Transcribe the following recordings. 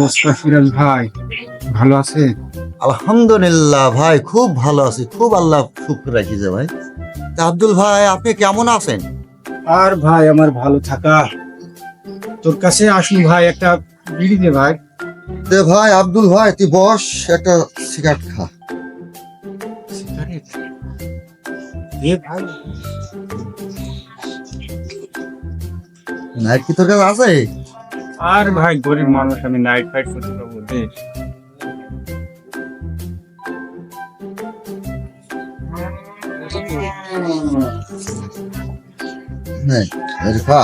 অবস্থা সিরাজ ভাই? ভালো আছে? আলহামদুলিল্লাহ ভাই, খুব ভালো আছি, খুব আল্লাহ শুকর রাখিছে ভাই। তা আব্দুল ভাই, আপনি কেমন আছেন? আর ভাই আমার ভালো থাকা, তোর কাছে আসুন ভাই, একটা বিড়ি দে ভাই। তে ভাই আব্দুল ভাই, তুই বস, একটা সিগারেট খা। সিগারেট দে ভাই। নাইট কি তোর কাছে আছে? আর ভাই গরিব মানুষ, আমি নাইট ফাইট করতে পারবো দে। নে, এই খা।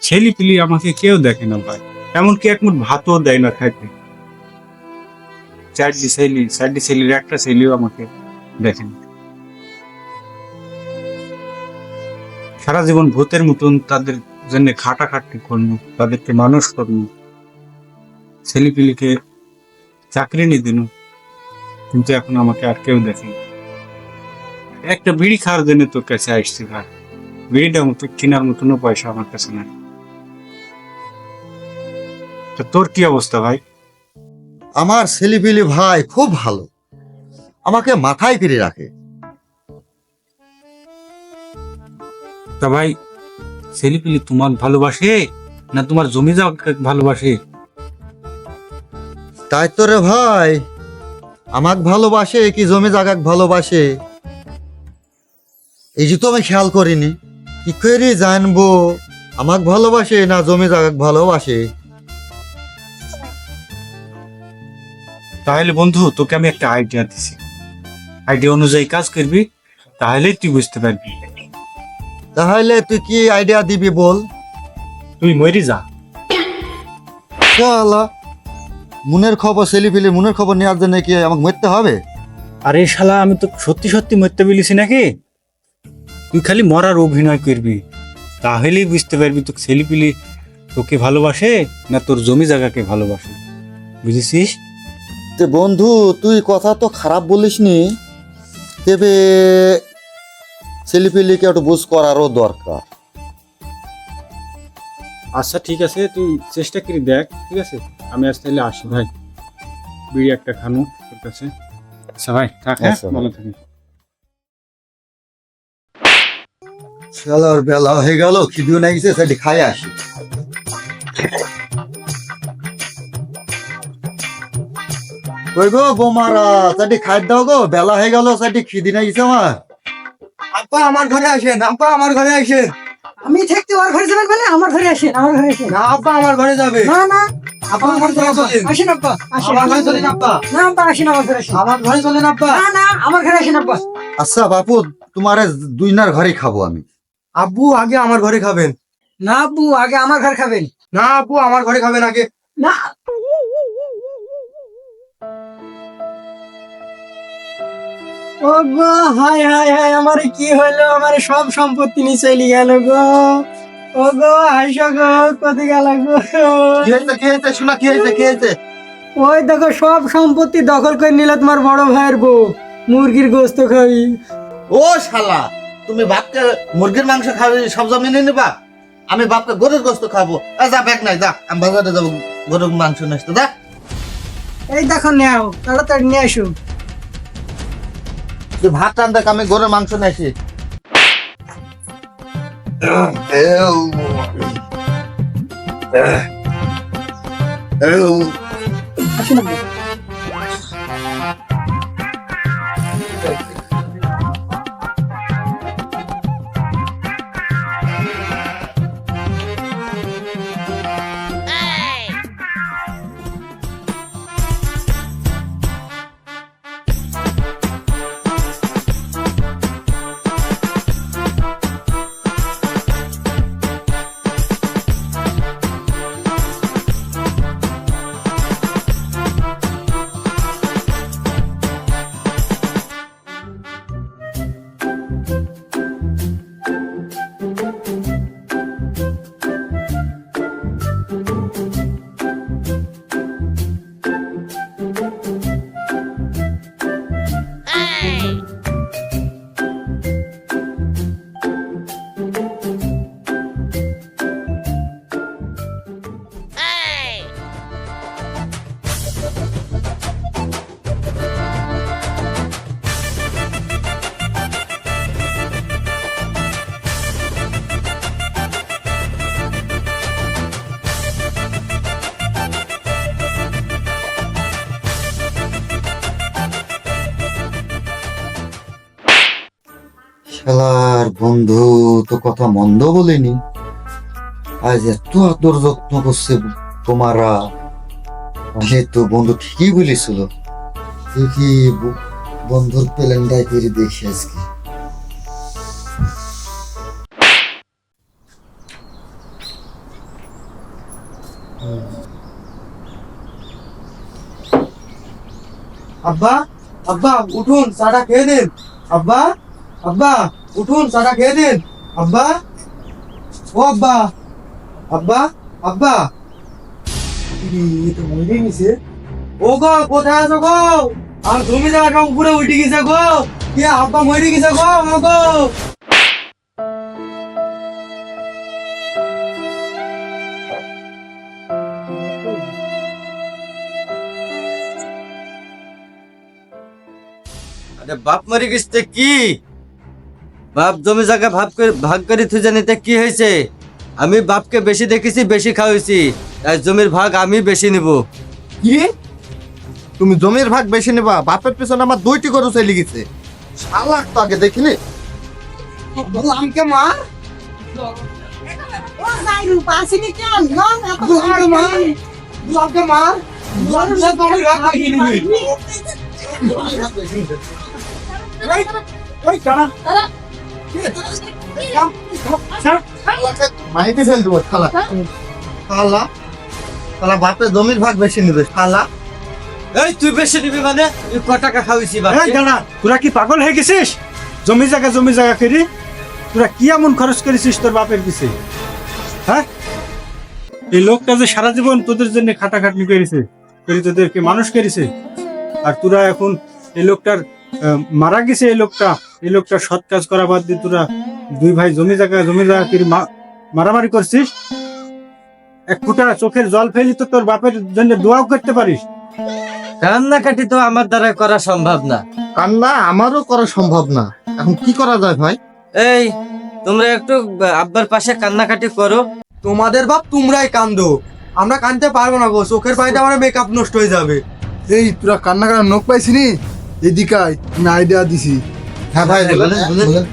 ছেলে পিলি আমাকে কেউ দেখে না ভাই, এমনকি এক মুঠ ভাতও দেয় না খাইতে। চারটি ছেলির একটা ছেলেও আমাকে দেখে না। সারা জীবন ভূতের মতন তাদের জন্য খাটাখাটি করবো, তাদেরকে মানুষ করবো, ছেলেপিলিকে চাকরি নিয়ে দিন, কিন্তু এখন আমাকে আর কেউ দেখে না। একটা বিড়ি খাওয়ার জন্য তোর কাছে আসছি ভাই, বিড়িটার মতো কেনার মতনও পয়সা আমার কাছে নাই। তো তোর কি অবস্থা ভাই? আমার ছেলেপিলি ভাই খুব ভালো, আমাকে মাথায় ফিরে রাখে। তা ভাই, ছেলেপিলি তোমার ভালোবাসে না তোমার জমি জায়গা ভালোবাসে? তাই তো রে ভাই, আমাক ভালোবাসে কি জমি জায়গা ভালোবাসে এই যে তো আমি খেয়াল করিনি। কি করে জানবো আমাক ভালোবাসে না জমি জায়গা ভালোবাসে? তাহলে বন্ধু, তোকে আমি একটা আইডিয়া দিছি, আইডিয়া অনুযায়ী কাজ করবি, তাহলেই তুই বুঝতে পারবি। তাহলে তুই কি আইডিয়া দিবি বল। তুই মরি যা। শালা, মনের খবর, ছেলেপিলি মনের খবর নেওয়ার জন্য কি আমাকে মরতে হবে? আরে শালা, আমি তো সত্যি সত্যি মরতে বলেছি নাকি? তুই খালি মরার অভিনয় করবি, তাহলেই বুঝতে পারবি তোর ছেলেপিলি তোকে ভালোবাসে না তোর জমি জায়গাকে ভালোবাসে। বুঝেছিস? তে বন্ধু, তুই কথা তো খারাপ বলিসনি, তবে ছেলেপিলিকে একটু বুঝ করারও দরকার। আচ্ছা ঠিক আছে, তুই চেষ্টা করে দেখ, ঠিক আছে? আমি আজ তাহলে আসি ভাই, বিড়ি একটা খানো তোর কাছে। আচ্ছা ভাই, থাক, হ্যাঁ, আচ্ছা ভাই। ভালো থাকিস। শালার বেলা হয়ে গেল, খিদিও নাই গেছে, সেটি খাই আসি। কই গো বোমারা, সেটি খাই দাও গো, বেলা হয়ে গেল, সেটি খিদি নাই গেছে আমার। আপা আমার ঘরে আসেন, আপা আমার ঘরে আসেন। আমি থাকতে ওর ঘরে যাবেন বলে আমার ঘরে আসেন, আমার ঘরে আসেন। না আপা আমার ঘরে যাবে। না না, আপা আমার ঘরে চলেন। আসেন আব্বা, আসেন। আমার ঘরে চলেন আপা। না আব্বা, আসেন আমার ঘরে আসেন। আমার ঘরে চলেন আপা। না না, আমার ঘরে আসেন আব্বা। আচ্ছা বাপু, তোমার দুই নার ঘরেই খাবো আমি। আব্বু আগে আমার ঘরে খাবেন। না আব্বু, আগে আমার ঘর খাবেন। না আব্বু আমার ঘরে খাবেন আগে। না, ও গো, হাই হাই হাই, আমার কি হলো? আমার সব সম্পত্তি নিয়ে চলে গেল গো। ও গো, আইসো গো, কোথায় গেল গো? কি হয়েছে, কি হয়েছে, শোনা, কি হয়েছে, কি হয়েছে? ওই দেখো, সব সম্পত্তি দখল করে নিল তোমার বড় ভাইয়ের বউ। মুরগির গোস্ত খাই। ও শালা, তুমি বাপকে মুরগির মাংস খাবে সব জমিনে নিবা, আমি বাপকে গরুর গোস্ত খাবো। যা, ব্যাগ নাই, যা, আমি বাজারে যাবো গরুর মাংস নিয়ে আসতে, যা। এই দেখো, নেও, তাড়াতাড়ি নিয়ে আসো। তুই ভাত রান দেখ, আমি গরুর মাংস নিয়ে আসি। আসো না। বন্ধু তো কথা মন্দ বলেনি, আজ এত আদর যত্ন করছে তোমারা, তাহলে তো বন্ধু ঠিকই বলেছিল। দেখি বন্ধুর প্ল্যানটাই করে দেখি আজকে। আব্বা, আব্বা উঠুন, চাটা খেয়ে দিন। আব্বা, আব্বা উঠুন, চাটা খেয়ে দিন। আব্বা, ও আব্বা, আব্বা, আব্বা, এ তো মরে গেছে। ও গো, কোথায় আছো গো? আর জমি জায়গাটা উপরে উঠে গেছে গো। কে আব্বা মরে গেছে গো, ও গো। আরে বাপ মরে গেছে কি? বাপ জমি জায়গা ভাগ করে থুই জানিতে কি হয়েছে? আমি বাপকে বেশি দেখেছি, বেশি খাওয়াইছি, তাই জমির ভাগ আমি বেশি নিব। কি? তুমি জমির ভাগ বেশি নেবা? বাপের পেছনে আমার 2টি গরু চলে গেছে। শালাক তো আগে দেখিনি। আমাকে মার, ও যাইরু পাসিনি কেন না আমাকে মার, আমাকে মার। তোমার রাগ লাগিয়ে নিবি। ওই কানা মাইতে ফেল দেবো শালা। শালা শালা বাপের জমির ভাগ বেশি নেবে শালা। এই তুই বেশি নিবি মানে? তুই ক টাকা খাওয়াইছি এই বাপকে? কানা, তোরা কি পাগল হয়ে গেছিস? জমি জায়গা করি তোরা কি এমন খরচ করেছিস তোর বাপের পিছে? হ্যাঁ, এই লোকটা যে সারা জীবন তোদের জন্য খাটাখাটনি করেছে, তোদেরকে মানুষ করেছে, আর তোরা এখন এই লোকটার মারা গেছে, এই লোকটা সৎ কাজ করা বাদ দিয়ে তোরা 2 ভাই জমি জায়গা করে মারামারি করছিস। এক ফুটা চোখের জল ফেলি তো তোর বাপের জন্য দোয়াও করতে পারিস? কান্নাকাটি তো আমার দ্বারা করা সম্ভব না। কান্না আমারও করা সম্ভব না। এখন কি করা যায় ভাই? এই তোমরা একটু আব্বার পাশে কান্নাকাটি করো। তোমাদের বাপ তোমরাই কান্দো, আমরা কানতে পারবো না গো। চোখের পানিতে আমার মেকআপ নষ্ট হয়ে যাবে। এই তোরা কান্না করার নখ পাইছিনি? এদিকে আয়, আমি আইডিয়া দিছি। হ্যাঁ ভাই, বলেন বলেন।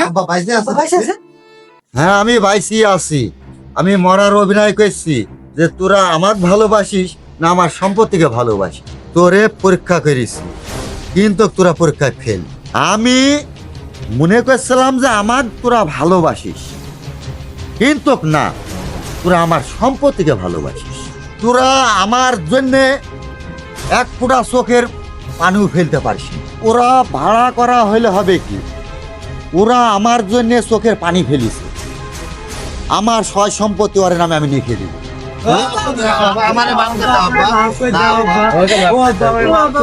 আব্বা বাইসে আছে? হ্যাঁ, আমি বাইসি আছি। আমি মরার অভিনয় করছি যে তোরা আমার ভালোবাসিস না আমার সম্পত্তিকে ভালোবাসিস। তোরে পরীক্ষা করেছি, কিন্তু তোরা পরীক্ষায় ফেল। আমি মনে করছিলাম যে আমার তোরা ভালোবাসিস, কিন্তু না, তোরা আমার সম্পত্তিকে ভালোবাসিস। তোরা আমার জন্যে এক ফোঁটা চোখের পানিও ফেলতে পারিস না। ওরা ভাড়া করা হইলে হবে কি? ওরা আমার জন্য চোখের পানি ফেলিছে। আমার সয় সম্পত্তি ওর নামে আমি লিখে দিব। আমারে মাফ করে দাও আব্বা। ও আব্বা,